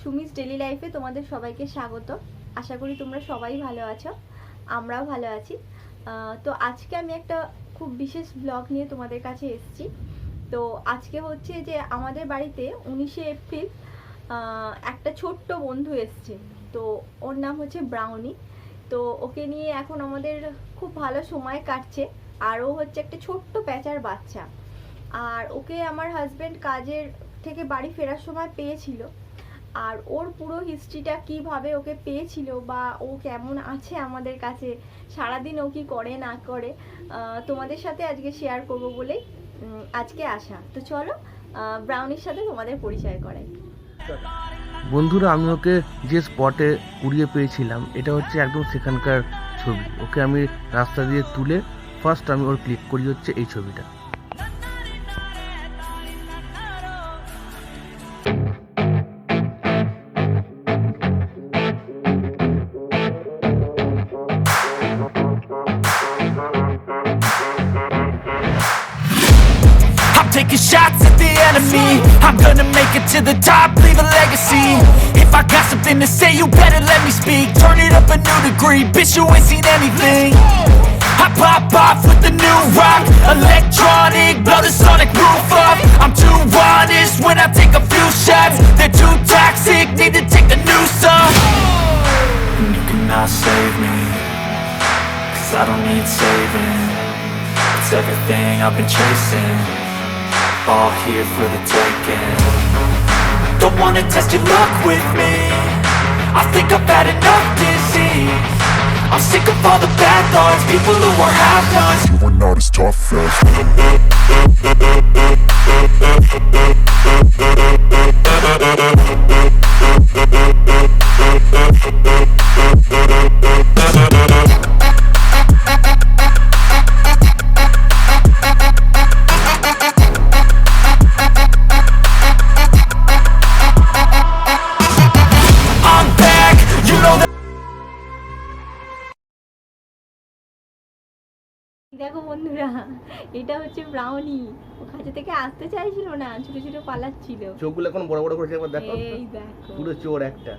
Sumi's daily লাইফে তোমাদের সবাইকে স্বাগত। আশা করি তোমরা সবাই ভালো আছো, আমরাও ভালো আছি। তো আজকে আমি একটা খুব বিশেষ ব্লগ নিয়ে তোমাদের কাছে এসেছি। তো আজকে হচ্ছে যে আমাদের বাড়িতে 19শে এপ্রিল একটা ছোট্ট বন্ধু এসছে। তো ওর নাম হচ্ছে ব্রাউনি। তো ওকে নিয়ে এখন আমাদের খুব ভালো সময় কাটছে। আর ও হচ্ছে একটা ছোট্ট প্যাঁচার বাচ্চা। আর ওকে আমার হাজব্যান্ড কাজের থেকে বাড়ি ফেরার সময় পেয়েছিল। আর ওর পুরো হিস্ট্রিটা কিভাবে ওকে পেয়েছিল বা ও কেমন আছে আমাদের কাছে, সারাদিন ও কি করে না করে, তোমাদের সাথে আজকে শেয়ার করব বলেই আজকে আসা। তো চলো ব্রাউনির সাথে তোমাদের পরিচয় করাই। বন্ধুরা, আমি ওকে যে স্পটে কুড়িয়ে পেয়েছিলাম এটা হচ্ছে একদম সেখানকার ছবি। ওকে আমি রাস্তা দিয়ে তুলে ফার্স্ট আমি ওর ক্লিক করি হচ্ছে এই ছবিটা। Taking shots at the enemy, I'm gonna make it to the top, leave a legacy. If I got something to say, you better let me speak. Turn it up a new degree, bitch, you ain't seen anything. I pop off with the new rock, electronic, blow the sonic roof up. I'm too honest when I take a few shots. They're too toxic, need to take the noose off. You cannot save me, 'cause I don't need saving. It's everything I've been chasing, all here for the taking. Don't wanna test your luck with me, I think I've had enough disease. I'm sick of all the bad thoughts, people who are half-nots. You are not as tough as দেখো বন্ধুরা, এটা হচ্ছে brownie. ও কাছে থেকে আসতে চাইছিল না, ছোট ছোট পালাচ্ছিল। চোখগুলো এখন বড় বড় করেছে, একবার দেখো, এই দেখো পুরো চোর একটা।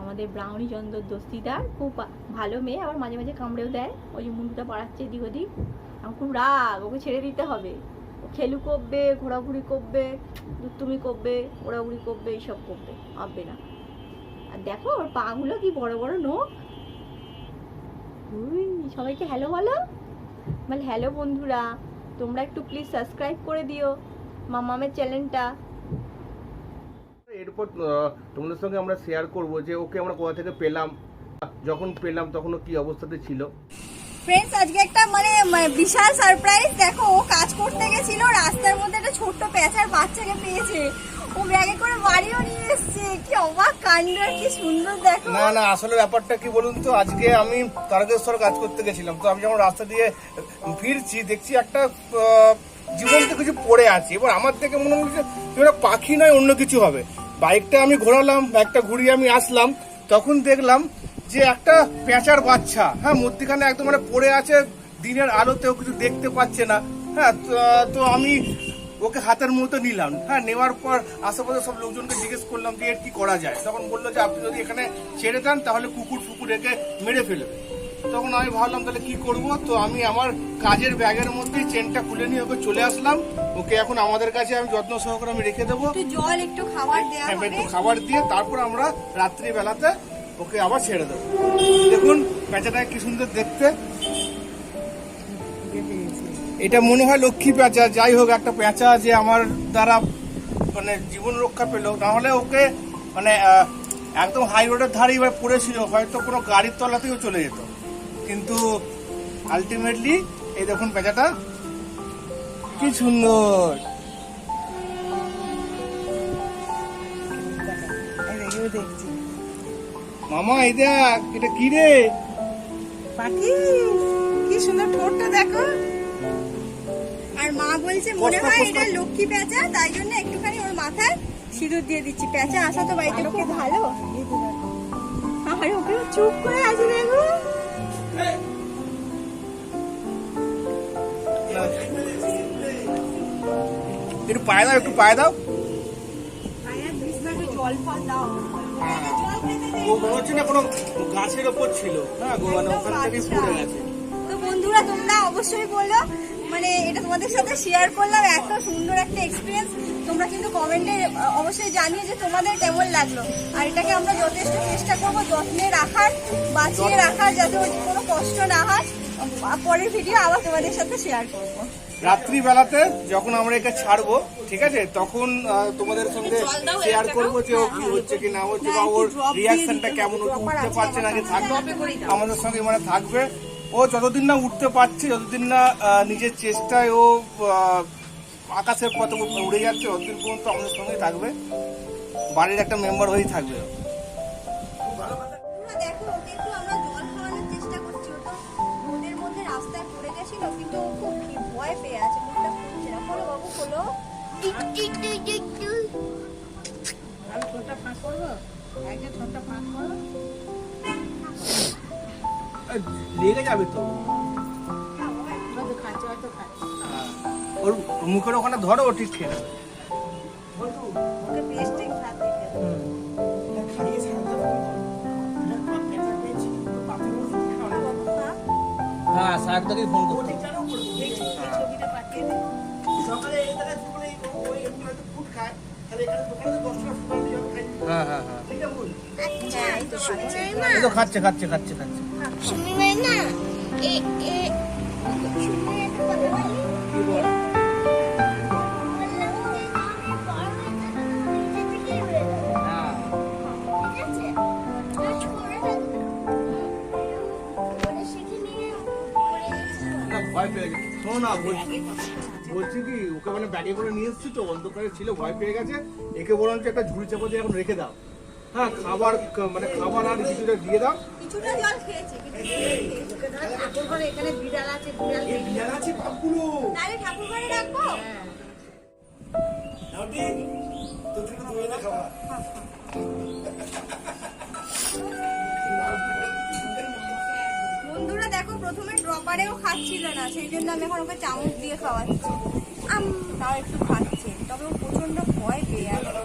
আমাদের ব্রাউনি চন্দ্র দস্তিদার, খুব ভালো মেয়ে, আবার মাঝে মাঝে কামড়েও দেয়। ওই যে মুন্ডুটা পাড়াচ্ছে এদিক ওদিক। আমার খুব রাগ, ওকে ছেড়ে দিতে হবে। ও খেলু করবে, ঘোরাঘুরি করবে, দুতুমি করবে, ওড়াউড়ি করবে, এইসব করবে, হবে না। আর দেখো ওর পাগুলো কি বড় বড় নখ। সবাইকে হ্যালো বলো। মানে হ্যালো বন্ধুরা, তোমরা একটু প্লিজ সাবস্ক্রাইব করে দিও মামামের চ্যানেলটা। এরপর তোমাদের সঙ্গে আমরা শেয়ার করব যে ওকে আমরা কোথা থেকে পেলাম, যখন পেলাম তখন ও কি অবস্থাতে ছিল। ফ্রেন্ডস, আজকে একটা বিশাল সারপ্রাইজ। দেখো, ও কাজ করতে গেছিল, রাস্তার মধ্যে একটা ছোট্ট প্যাঁচার বাচ্চাকে পেয়েছে। ও ব্যাগে করে বাড়িও নিয়ে এসেছে। কি অবাক কাণ্ড, কি সুন্দর দেখো। না আসলে ব্যাপারটা কি বলুন তো, আজকে আমি তারকেশ্বর কাজ করতে গেছিলাম। তো আমি যখন রাস্তা দিয়ে ফিরছি দেখছি একটা জীবন্ত কিছু পড়ে আছে। এবার আমার থেকে মনে হচ্ছে একটা পাখি নয়, অন্য কিছু হবে। বাইকটা আমি ঘোরালাম, একটা ঘুরিয়ে আমি আসলাম, তখন দেখলাম যে একটা পেঁচার বাচ্চা, হ্যাঁ, মধ্যখানে একদম পড়ে আছে, দিনের আলোতেও কিছু দেখতে পাচ্ছে না। হ্যাঁ, তো আমি ওকে হাতের মতো নিলাম। হ্যাঁ, নেওয়ার পর আশেপাশে সব লোকজনকে জিজ্ঞেস করলাম যে এর কি করা যায়। তখন বললো যে আপনি যদি এখানে ছেড়ে দেন তাহলে কুকুর একে মেরে ফেলবে। তখন আমি ভাবলাম তাহলে কি করব। তো আমি আমার কাজের ব্যাগের মধ্যে চেনটা খুলে নিয়ে ওকে চলে আসলাম। ওকে এখন আমাদের কাছে আমি যত্ন সহকারে আমি রেখে দেবো। জল একটু খাবার দেওয়া হবে, একটু খাবার দিয়ে তারপর আমরা রাত্রিবেলাতে ওকে আবার ছেড়ে দেবো। দেখুন পেঁচাটা কি সুন্দর দেখতে। এটা মনে হয় লক্ষ্মী পেঁচা। যাই হোক, একটা পেঁচা যে আমার দ্বারা জীবন রক্ষা পেল, নাহলে ওকে একদম হাই রোডের ধারেই পড়েছিল, হয়তো কোনো গাড়ির তলাতেও চলে যেত। কিন্তু আলটিমেটলি এই দেখুন পেঁচাটা কি সুন্দর। মামা এই দেখ, এটা কি রে? পাখি, কি সুন্দর ঠোঁটটা দেখো। আর মা বলছে মনে হয় এটা লক্ষ্মী পেঁচা, তাই জন্য একটুখানি ওর মাথায় সিঁদুর দিয়ে দিচ্ছি। পেঁচা আসা তো বাড়িতে খুব ভালো। আর ওকে চুপ করে আছে, দেখো। একটু পায়ে দাও, একটু পায়ে দাও। জল জল ফল দাও। ও মনে হচ্ছে না কোনো গাছের ওপর ছিল, হ্যাঁ গো, মানে ওখান থেকেই পড়ে গেছে। তো বন্ধুরা তোমরা অবশ্যই বলো, মানে এটা তোমাদের সাথে শেয়ার করলাম, এত সুন্দর একটা এক্সপিরিয়েন্স। তোমরা কিন্তু কমেন্টে অবশ্যই জানিয়ে যে তোমাদের কেমন লাগলো। আর এটাকে আমরা যথেষ্ট চেষ্টা করবো যত্নে রাখার, বাঁচিয়ে রাখার, যাতে ওর কোনো কষ্ট না হয়। পরের ভিডিও আবার তোমাদের সাথে শেয়ার করবো। রাত্রিবেলাতে যখন আমরা এটা ছাড়বো, ঠিক আছে, তখন তোমাদের সঙ্গে শেয়ার করবো যে ও কি হচ্ছে কি না হচ্ছে, বা ওর রিয়াকশনটা কেমন, ও উঠতে পারছে না যে থাকবে আমাদের সঙ্গে, মানে থাকবে। ও যতদিন না উঠতে পারছে, যতদিন না নিজের চেষ্টায় ও আকাশের পথে উড়ে যাচ্ছে, ততদিন পর্যন্ত আমাদের সঙ্গে থাকবে, বাড়ির একটা মেম্বার হয়েই থাকবে। দেখো ওকে একটু আমরা জল খাওয়ানোর চেষ্টা করছি। ও তো রোদের মধ্যে রাস্তায় পড়ে গেছিল, কিন্তু ও খুব ভয় পেয়ে আছে। মুখটা খুলছে না। খোলো বাবু, খোলো। আমি ছোটটা ফাঁক করবো, একটা ছোটটা ফাঁক করো। লেগে যাবে তো, হয়তো খাচ্ছে, হয়তো খাচ্ছে। ওর মুখের ওখানে ধরো, ও ঠিক খেয়ে নেবে। ওকে পেস্টিং খাতে হ্যাঁ সাহেব তোকে ফোন করতে। ছবিটা পাঠিয়ে দিই। সকালে এই জায়গায় দুপুরে ওই এমনি হয়তো ফুড খায়, তাহলে এখানে দোকানে 10 টাকা ফুড দিয়ে খাই। হ্যাঁ হ্যাঁ হ্যাঁ, ঠিক আছে বল। হ্যাঁ, এই তো খাচ্ছে। এই তো খাচ্ছে খাচ্ছে খাচ্ছে খাচ্ছে। সুমিমাই না এ এ সুমিমাই একটা কথা বলি কি বল? বললাম যে আমি পারবো না নিজে থেকে বের হবো হ্যাঁ ঠিক আছে কাজ করে থাকবে মানে শিখে নিয়ে পড়ে গেছে না, ভয় পেয়ে গেছে। শোনো না, বলছি কি, ওকে মানে ব্যাগে করে নিয়ে এসেছি তো, অন্ধকারে ছিল, ভয় পেয়ে গেছে। একে বরঞ্চ একটা ঝুড়ি চাপা দিয়ে এখন রেখে দাও। হ্যাঁ, খাবার মানে খাবার আর কিছুটা দিয়ে দাও। কিছুটা জল খেয়েছে, ওকে ধর ঠাকুর ঘরে এখানে বিড়াল আছে, বিড়াল এই বিড়াল আছে পাপগুলো। তাহলে ঠাকুর ঘরে রাখবো। নাউটি, তোর জন্য দই না খাবার। বন্ধুরা দেখো, প্রথমে ড্রপারেও খাচ্ছিল না, সেই জন্য আমি এখন ওকে চামচ দিয়ে খাওয়াচ্ছি। তাও একটু খাচ্ছে, তবে ও প্রচন্ড ভয় পেয়ে আছে।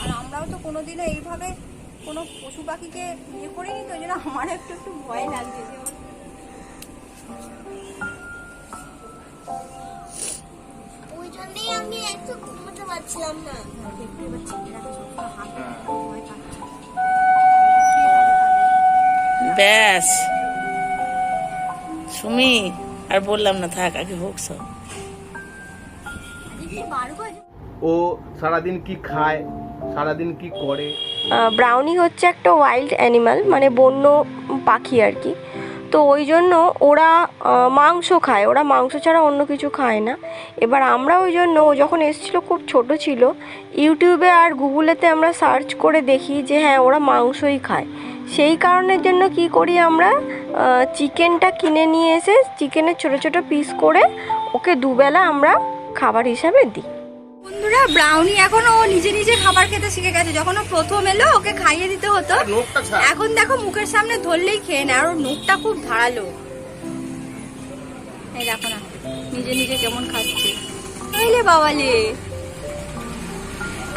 আর আমরাও তো কোনোদিনও এইভাবে কোনো পশু পাখিকে ইয়ে করিনি, তো ওই জন্য আমার একটু একটু ভয় লাগছে যে ওর ওই জন্যই আমি একটু ঘুমোতে পারছিলাম না দেখতে পাচ্ছি এরা ছোট্ট হাত ভয় পাচ্ছে। ব্যাস সুমি আর বললাম না, থাক আগে হোক সব। আজকে 12 বাজে। ও সারাদিন কি খায়, সারাদিন কি করে? ব্রাউনি হচ্ছে একটা ওয়াইল্ড অ্যানিমাল, মানে বন্য পাখি আর কি। তো ওই জন্য ওরা মাংস খায়, ওরা মাংস ছাড়া অন্য কিছু খায় না। এবার আমরা ওই জন্য, ও যখন এসেছিলো খুব ছোট ছিল, ইউটিউবে আর গুগলেতে আমরা সার্চ করে দেখি যে হ্যাঁ ওরা মাংসই খায়। সেই কারণের জন্য কি করি আমরা, চিকেনটা কিনে নিয়ে এসে চিকেনের ছোটো ছোটো পিস করে ওকে দুবেলা আমরা খাবার হিসাবে দিই। বন্ধুরা, ব্রাউনি এখন ও নিজে নিজে খাবার খেতে শিখে গেছে। যখন ও প্রথম এলো ওকে খাইয়ে দিতে হতো, নোকটা ছাড়। এখন দেখো মুখের সামনে ধরলেই খেয়ে নেয়। আর ওর নোকটা খুব ধারালো। এই দেখো না নিজে নিজে কেমন খাচ্ছে। তাইলে বাবালে,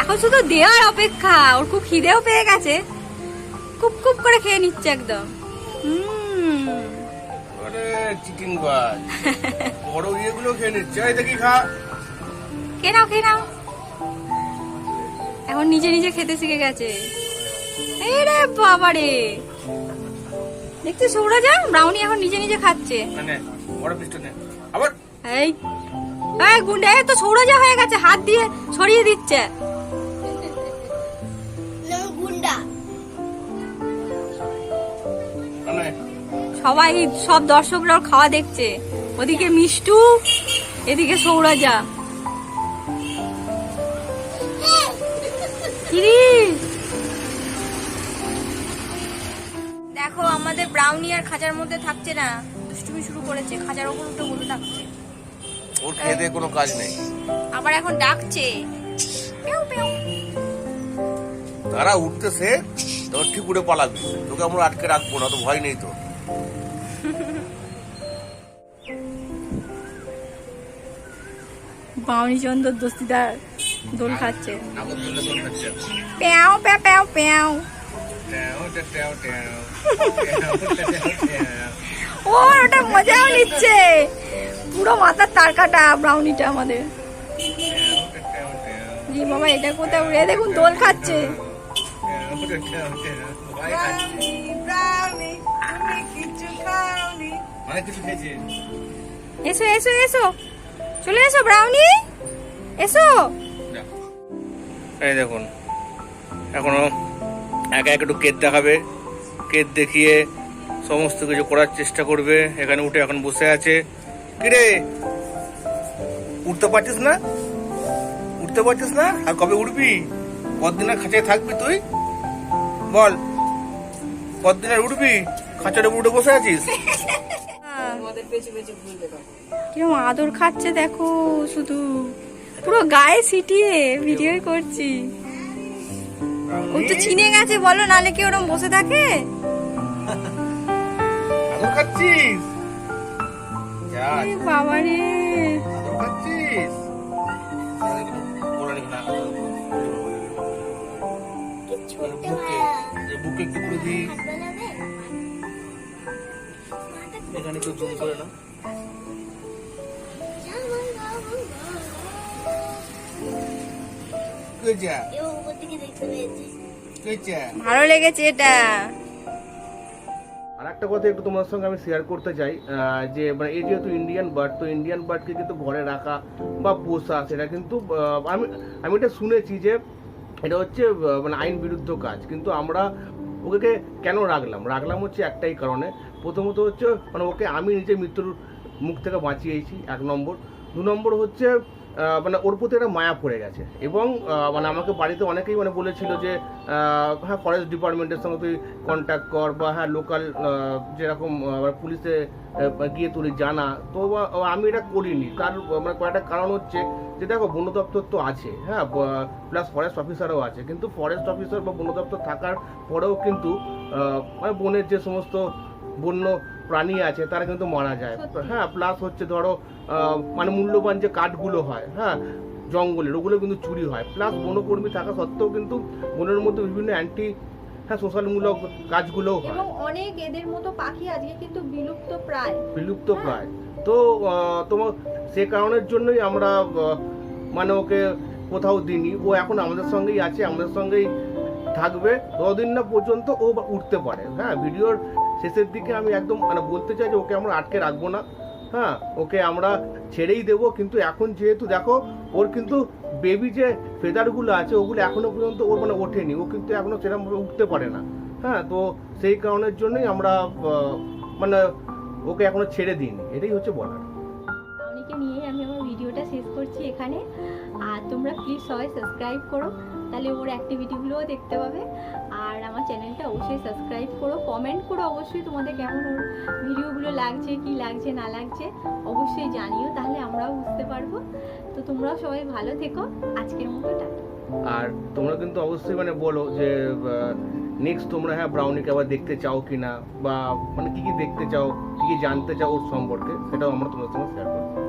এখন শুধু দেওয়ার অপেক্ষা। ওর খুব খিদেও পেয়ে গেছে, খুব খুব করে খেয়ে নিচ্ছে একদম। আরে চিকেন বাজ, বড় ইয়েগুলো খেয়ে নিচ্ছে। এই দেখি খা। খেয়ে নাও, খেয়ে নাও। এখন নিজে নিজে খেতে শিখে গেছে। এই রে বাবারে, দেখতে সৌরাজা, ব্রাউনি এখন নিজে নিজে খাচ্ছে। মানে বড় পিসটা নে। আবার এই এই গুন্ডা, এই তো সৌরাজা হয়ে গেছে, হাত দিয়ে ছড়িয়ে দিচ্ছে। না গুন্ডা মানে সবাই, সব দর্শকরা ওর খাওয়া দেখছে। ওদিকে মিষ্টু, এদিকে সৌরাজা। কিরে দেখো, আমাদের ব্রাউনি আর খাঁচার মধ্যে থাকছে না, দুষ্টুমি শুরু করেছে, খাঁচার ওপর উঠে বসে থাকছে। ওর খেয়ে দিয়ে কোনো কাজ নেই। আবার এখন ডাকছে, পেউ পেউ। তারা উঠতেছে, তোর ঠিক উড়ে পালাবি, তোকে আমরা আটকে রাখবো না, তো ভয় নেই তো। ব্রাউনি চন্দ্র দস্তিদার দোল খাচ্ছে। নাগরদোলে দোল খাচ্ছে। প্যাও প্যাও প্যাও প্যাও। ট্যাও ট্যাও ট্যাও। ও ওটা মজাও নিচ্ছে, পুরো মাথার তার কাটা ব্রাউনিটা আমাদের। জি বাবা, এটা কোথায় উড়ে দেখুন দোল খাচ্ছে। এসো এসো এসো, চলে এসো ব্রাউনি, এসো। এই দেখুন, এখনো একা একটু কেদ দেখাবে, কেদ দেখিয়ে সমস্ত কিছু করার চেষ্টা করবে। এখানে উঠে এখন বসে আছে। কিরে, উঠতে পারছিস না? উঠতে পারছিস না? আর কবে উঠবি? কতদিন আর খাঁচায় থাকবি তুই? বল, কতদিন আর উঠবি? খাঁচার উপর উঠে বসে আছিস? কিরকম আদর খাচ্ছে দেখো, শুধু পুরো গায়ে ছিটিয়ে ভিডিও করছি। ও তো চিনে গেছে, বলো, নালে কি ওরম বসে থাকে? আদর খাচ্ছিস? যা, বাবা রে, আদর খাচ্ছিস? বুকে একটু করে দিই, এখানে একটু জুম করে না। ভালো লেগেছে এটা। আর একটা কথা একটু তোমার সঙ্গে আমি শেয়ার করতে চাই, যে মানে এই যেহেতু ইন্ডিয়ান বার্ড, তো ইন্ডিয়ান বার্ডকে কিন্তু ঘরে রাখা বা পোষা সেটা কিন্তু আমি এটা শুনেছি যে এটা হচ্ছে মানে আইন বিরুদ্ধ কাজ। কিন্তু আমরা ওকে কেন রাখলাম হচ্ছে একটাই কারণে। প্রথমত হচ্ছে মানে ওকে আমি নিজে মৃত্যুর মুখ থেকে বাঁচিয়েছি, 1 নম্বর। 2 নম্বর হচ্ছে মানে ওর প্রতি একটা মায়া পড়ে গেছে। এবং মানে আমাকে বাড়িতে অনেকেই মানে বলেছিল যে হ্যাঁ ফরেস্ট ডিপার্টমেন্টের সঙ্গে তুই কন্ট্যাক্ট কর, বা হ্যাঁ লোকাল যেরকম পুলিশে গিয়ে তুই জানা। তো আমি এটা করিনি, তার মানে কয়েকটা কারণ হচ্ছে যে দেখো বন দপ্তর তো আছে, হ্যাঁ, প্লাস ফরেস্ট অফিসারও আছে। কিন্তু ফরেস্ট অফিসার বা বন দপ্তর থাকার পরেও কিন্তু মানে বনের যে সমস্ত বন্য প্রাণী আছে তারা কিন্তু মারা যায়। হ্যাঁ, প্লাস হচ্ছে ধরো মানে মূল্যবান যে কাঠগুলো হয়, হ্যাঁ, জঙ্গলের, ওগুলো কিন্তু চুরি হয়। প্লাস বনকর্মী থাকা সত্ত্বেও কিন্তু বনের মধ্যে বিভিন্ন অ্যান্টি সোশ্যালমূলক কাজগুলোও হয়। এবং অনেক এদের মতো পাখি আজকে কিন্তু বিলুপ্ত প্রায়। তো তোমার সে কারণের জন্যই আমরা মানে ওকে কোথাও দিইনি। ও এখন আমাদের সঙ্গেই আছে, আমাদের সঙ্গেই থাকবে যতদিন না পর্যন্ত ও উঠতে পারে। হ্যাঁ, ভিডিওর শেষের দিকে আমি একদম মানে বলতে চাই যে ওকে আমরা আটকে রাখবো না, হ্যাঁ, ওকে আমরা ছেড়েই দেবো। কিন্তু এখন যেহেতু দেখো ওর কিন্তু বেবি যে ফেদারগুলো আছে ওগুলো এখনো পর্যন্ত ওর মানে ওঠেনি, ও কিন্তু এখনো সেরকমভাবে উঠতে পারে না। হ্যাঁ, তো সেই কারণের জন্যই আমরা মানে ওকে এখনো ছেড়ে দিইনি, এটাই হচ্ছে বলার। ব্রাউনিকে নিয়ে আমি আমার ভিডিওটা শেষ করছি এখানে। আর তোমরা প্লিজ সবাই সাবস্ক্রাইব করো, তাহলে ওর অ্যাক্টিভিটিগুলোও দেখতে পাবে। আর আমার চ্যানেলটা অবশ্যই সাবস্ক্রাইব করো, কমেন্ট করো অবশ্যই তোমাদের কেমন ওর ভিডিওগুলো লাগছে, কি লাগছে না লাগছে অবশ্যই জানিও, তাহলে আমরাও বুঝতে পারবো। তো তোমরাও সবাই ভালো থেকো, আজকের মতো টাটা। আর তোমরা কিন্তু অবশ্যই মানে বলো যে নেক্সট তোমরা হ্যাঁ ব্রাউনিকে আবার দেখতে চাও কিনা, বা মানে কি কি দেখতে চাও, কি কি জানতে চাও ওর সম্পর্কে, সেটাও আমরা তোমাদের সঙ্গে শেয়ার করবো।